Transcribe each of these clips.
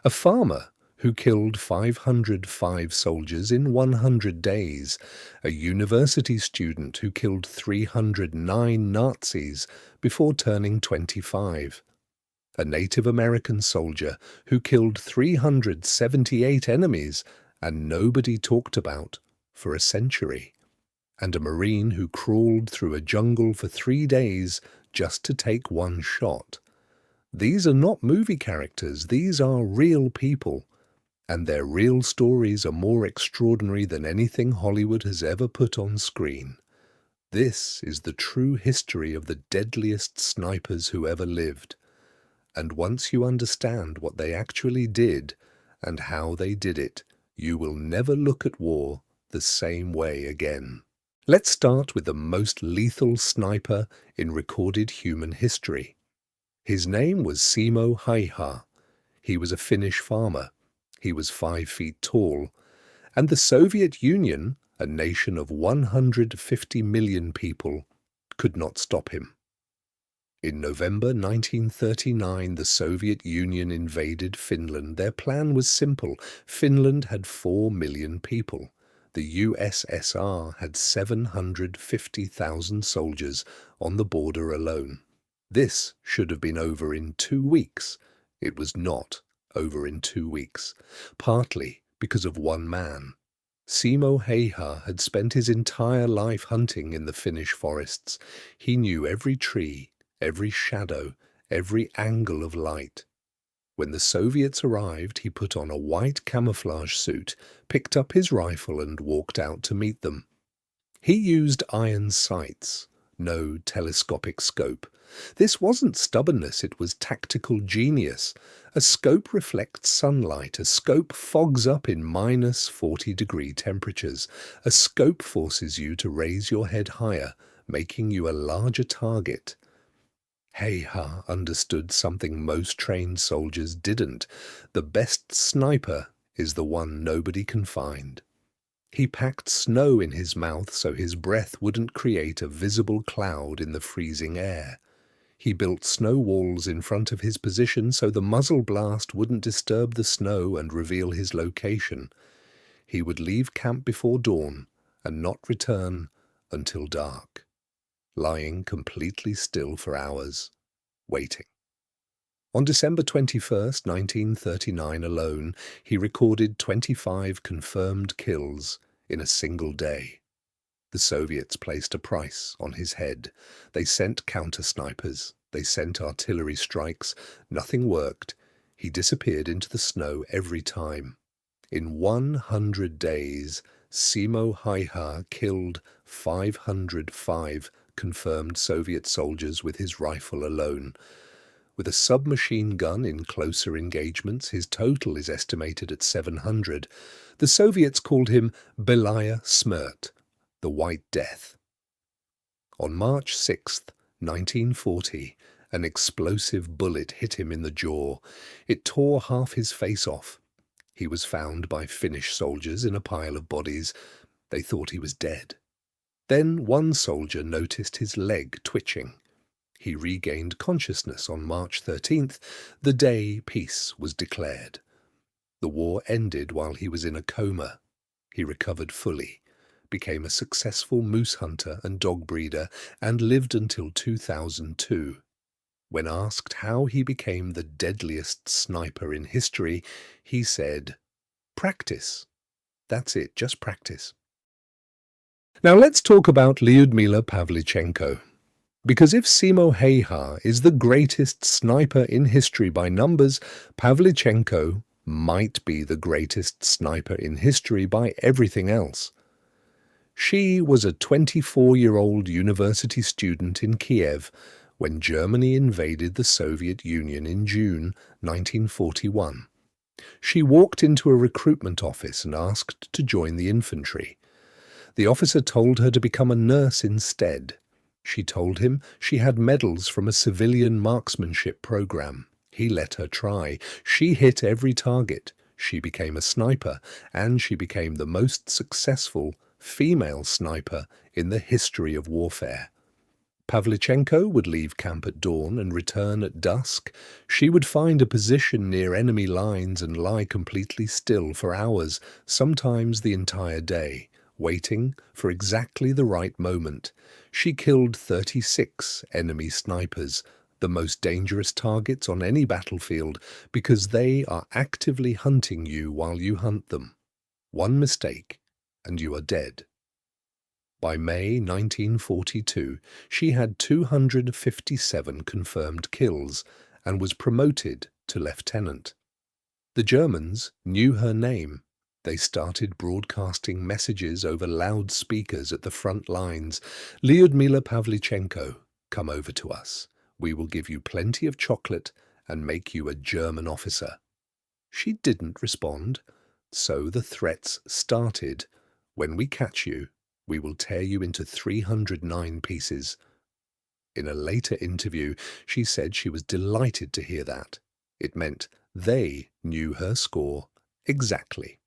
A farmer who killed 505 soldiers in 100 days, a university student who killed 309 Nazis before turning 25, a Native American soldier who killed 378 enemies and nobody talked about for a century, and a Marine who crawled through a jungle for 3 days just to take one shot. These are not movie characters, these are real people, and their real stories are more extraordinary than anything Hollywood has ever put on screen. This is the true history of the deadliest snipers who ever lived. And once you understand what they actually did and how they did it, you will never look at war the same way again. Let's start with the most lethal sniper in recorded human history. His name was Simohayhä. He was a Finnish farmer. He was 5 feet tall, and the Soviet Union, a nation of 150 million people, could not stop him. In November 1939, the Soviet Union invaded Finland. Their plan was simple. Finland had 4 million people. The USSR had 750,000 soldiers on the border alone. This should have been over in 2 weeks. It was not over in 2 weeks, partly because of one man. Simohayhä had spent his entire life hunting in the Finnish forests. He knew every tree, every shadow, every angle of light. When the Soviets arrived, he put on a white camouflage suit, picked up his rifle and walked out to meet them. He used iron sights, no telescopic scope. This wasn't stubbornness, it was tactical genius. A scope reflects sunlight. A scope fogs up in minus 40-degree temperatures. A scope forces you to raise your head higher, making you a larger target. Hayhä understood something most trained soldiers didn't. The best sniper is the one nobody can find. He packed snow in his mouth so his breath wouldn't create a visible cloud in the freezing air. He built snow walls in front of his position so the muzzle blast wouldn't disturb the snow and reveal his location. He would leave camp before dawn and not return until dark, lying completely still for hours, waiting. On December 21st, 1939 alone, he recorded 25 confirmed kills in a single day. The Soviets placed a price on his head. They sent counter-snipers. They sent artillery strikes. Nothing worked. He disappeared into the snow every time. In 100 days, Simohayhä killed 505 confirmed Soviet soldiers with his rifle alone. With a submachine gun in closer engagements, his total is estimated at 700. The Soviets called him Belaya Smrt, the White Death. On March 6, 1940, an explosive bullet hit him in the jaw. It tore half his face off. He was found by Finnish soldiers in a pile of bodies. They thought he was dead. Then one soldier noticed his leg twitching. He regained consciousness on March 13th, the day peace was declared. The war ended while he was in a coma. He recovered fully, became a successful moose hunter and dog breeder, and lived until 2002. When asked how he became the deadliest sniper in history, he said, "Practice. That's it, just practice." Now let's talk about Lyudmilapavlichenko. Because if Simohayhä is the greatest sniper in history by numbers, Pavlichenko might be the greatest sniper in history by everything else. She was a 24-year-old university student in Kiev when Germany invaded the Soviet Union in June 1941. She walked into a recruitment office and asked to join the infantry. The officer told her to become a nurse instead. She told him she had medals from a civilian marksmanship program. He let her try. She hit every target. She became a sniper, and she became the most successful female sniper in the history of warfare. Pavlichenko would leave camp at dawn and return at dusk. She would find a position near enemy lines and lie completely still for hours, sometimes the entire day, waiting for exactly the right moment. She killed 36 enemy snipers, the most dangerous targets on any battlefield, because they are actively hunting you while you hunt them. One mistake, and you are dead. By May 1942, she had 257 confirmed kills and was promoted to lieutenant. The Germans knew her name. They started broadcasting messages over loudspeakers at the front lines. "Lyudmilapavlichenko, come over to us. We will give you plenty of chocolate and make you a German officer." She didn't respond, so the threats started. "When we catch you, we will tear you into 309 pieces." In a later interview, she said she was delighted to hear that. It meant they knew her score exactly.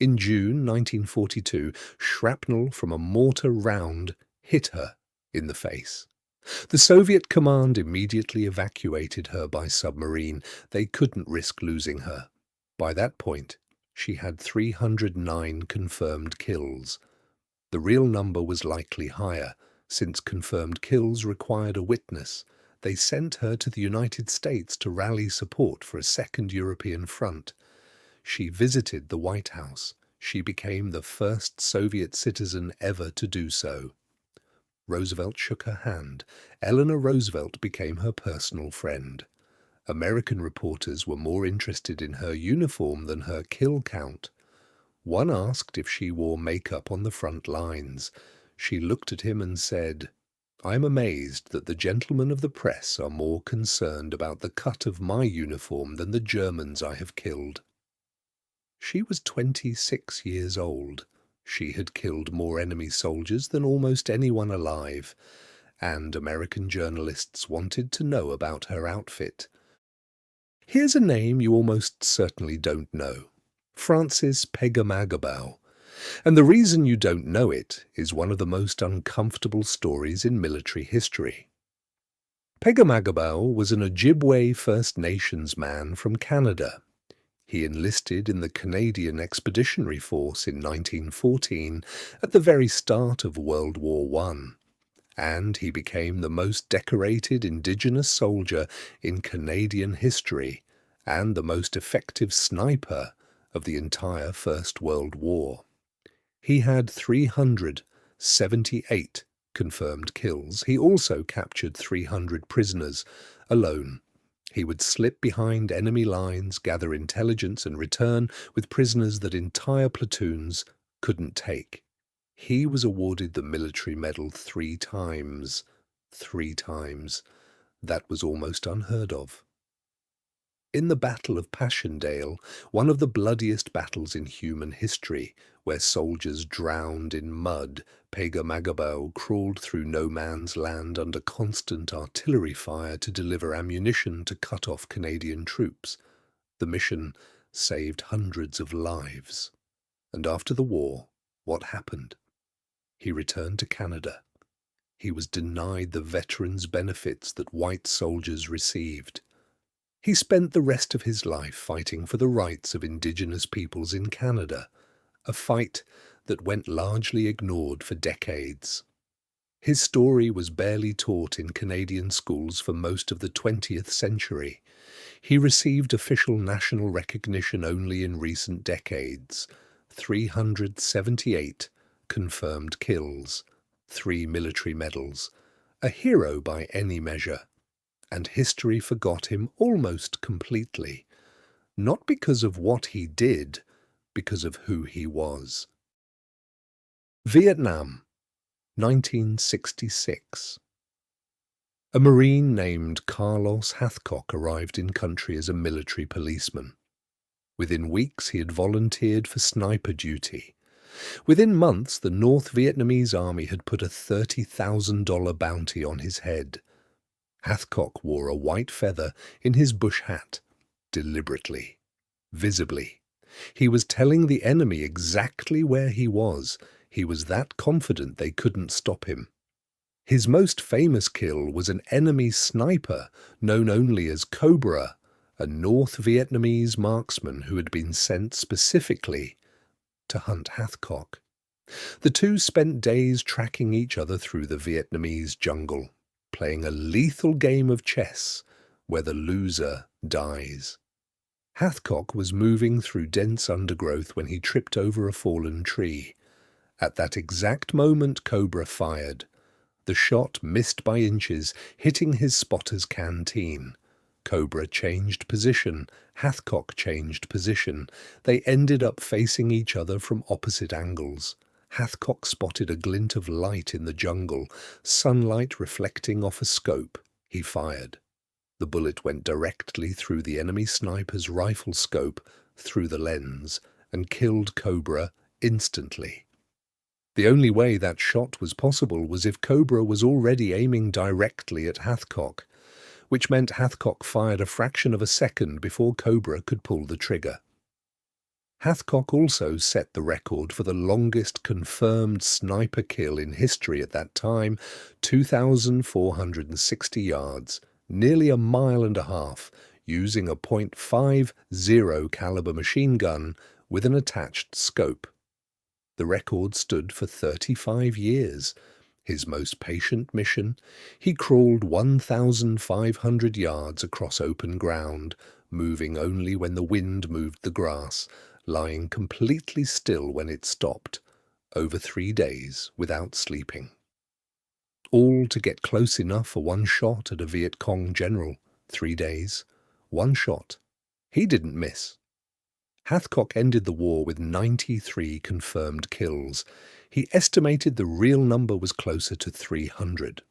In June 1942, shrapnel from a mortar round hit her in the face. The Soviet command immediately evacuated her by submarine. They couldn't risk losing her. By that point, she had 309 confirmed kills. The real number was likely higher, since confirmed kills required a witness. They sent her to the United States to rally support for a second European front. She visited the White House. She became the first Soviet citizen ever to do so. Roosevelt shook her hand. Eleanor Roosevelt became her personal friend. American reporters were more interested in her uniform than her kill count. One asked if she wore makeup on the front lines. She looked at him and said, "I am amazed that the gentlemen of the press are more concerned about the cut of my uniform than the Germans I have killed." She was 26 years old. She had killed more enemy soldiers than almost anyone alive, and American journalists wanted to know about her outfit. Here's a name you almost certainly don't know. Francis Pegamagabau. And the reason you don't know it is one of the most uncomfortable stories in military history. Pegamagabau was an Ojibwe First Nations man from Canada. He enlisted in the Canadian Expeditionary Force in 1914 at the very start of World War I, and he became the most decorated Indigenous soldier in Canadian history and the most effective sniper of the entire First World War. He had 378 confirmed kills. He also captured 300 prisoners alone. He would slip behind enemy lines, gather intelligence, and return with prisoners that entire platoons couldn't take. He was awarded the military medal 3 times. 3 times. That was almost unheard of. In the Battle of Passchendaele, one of the bloodiest battles in human history, where soldiers drowned in mud, Pegamagabau crawled through no man's land under constant artillery fire to deliver ammunition to cut off Canadian troops. The mission saved hundreds of lives. And after the war, what happened? He returned to Canada. He was denied the veterans' benefits that white soldiers received. He spent the rest of his life fighting for the rights of Indigenous peoples in Canada, a fight that went largely ignored for decades. His story was barely taught in Canadian schools for most of the 20th century. He received official national recognition only in recent decades. 378 confirmed kills, 3 military medals, a hero by any measure. And history forgot him almost completely, not because of what he did, because of who he was. Vietnam, 1966. A Marine named Carlos Hathcock arrived in country as a military policeman. Within weeks, he had volunteered for sniper duty. Within months, the North Vietnamese army had put a $30,000 bounty on his head. Hathcock wore a white feather in his bush hat, deliberately, visibly. He was telling the enemy exactly where he was. He was that confident they couldn't stop him. His most famous kill was an enemy sniper known only as Cobra, a North Vietnamese marksman who had been sent specifically to hunt hathcock. The two spent days tracking each other through the Vietnamese jungle, playing a lethal game of chess where the loser dies. Hathcock was moving through dense undergrowth when he tripped over a fallen tree. At that exact moment, Cobra fired. The shot missed by inches, hitting his spotter's canteen. Cobra changed position. Hathcock changed position. They ended up facing each other from opposite angles. Hathcock spotted a glint of light in the jungle, sunlight reflecting off a scope. He fired. The bullet went directly through the enemy sniper's rifle scope, through the lens, and killed Cobra instantly. The only way that shot was possible was if Cobra was already aiming directly at Hathcock, which meant Hathcock fired a fraction of a second before Cobra could pull the trigger. Hathcock also set the record for the longest confirmed sniper kill in history at that time, 2,460 yards, nearly a mile and a half, using a .50 caliber machine gun with an attached scope. The record stood for 35 years. His most patient mission, he crawled 1,500 yards across open ground, moving only when the wind moved the grass, lying completely still when it stopped, over 3 days without sleeping. All to get close enough for one shot at a Viet Cong general. 3 days, one shot. He didn't miss. Hathcock ended the war with 93 confirmed kills. He estimated the real number was closer to 300.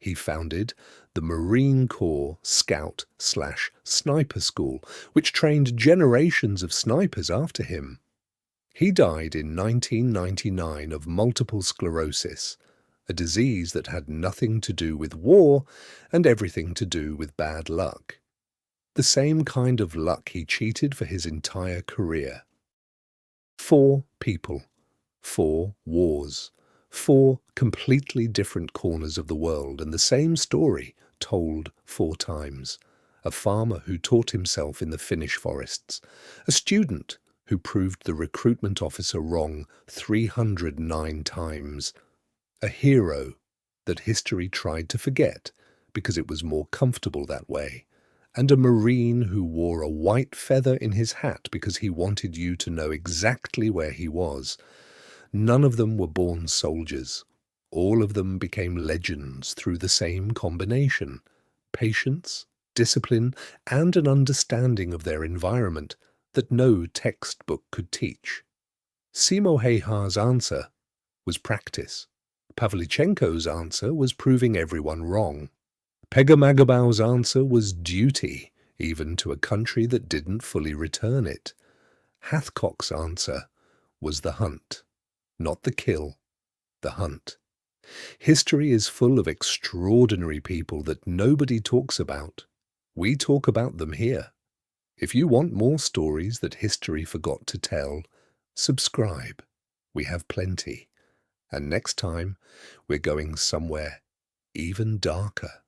He founded the Marine Corps Scout/Sniper School, which trained generations of snipers after him. He died in 1999 of multiple sclerosis, a disease that had nothing to do with war and everything to do with bad luck. The same kind of luck he cheated for his entire career. 4 people, 4 wars, 4 completely different corners of the world, and the same story told 4 times. A farmer who taught himself in the Finnish forests, a student who proved the recruitment officer wrong 309 times, a hero that history tried to forget because it was more comfortable that way, and a Marine who wore a white feather in his hat because he wanted you to know exactly where he was. None of them were born soldiers. All of them became legends through the same combination: patience, discipline, and an understanding of their environment that no textbook could teach. Simohayhä's answer was practice. Pavlichenko's answer was proving everyone wrong. Pegamagabau's answer was duty, even to a country that didn't fully return it. Hathcock's answer was the hunt. Not the kill, the hunt. History is full of extraordinary people that nobody talks about. We talk about them here. If you want more stories that history forgot to tell, subscribe. We have plenty. And next time, we're going somewhere even darker.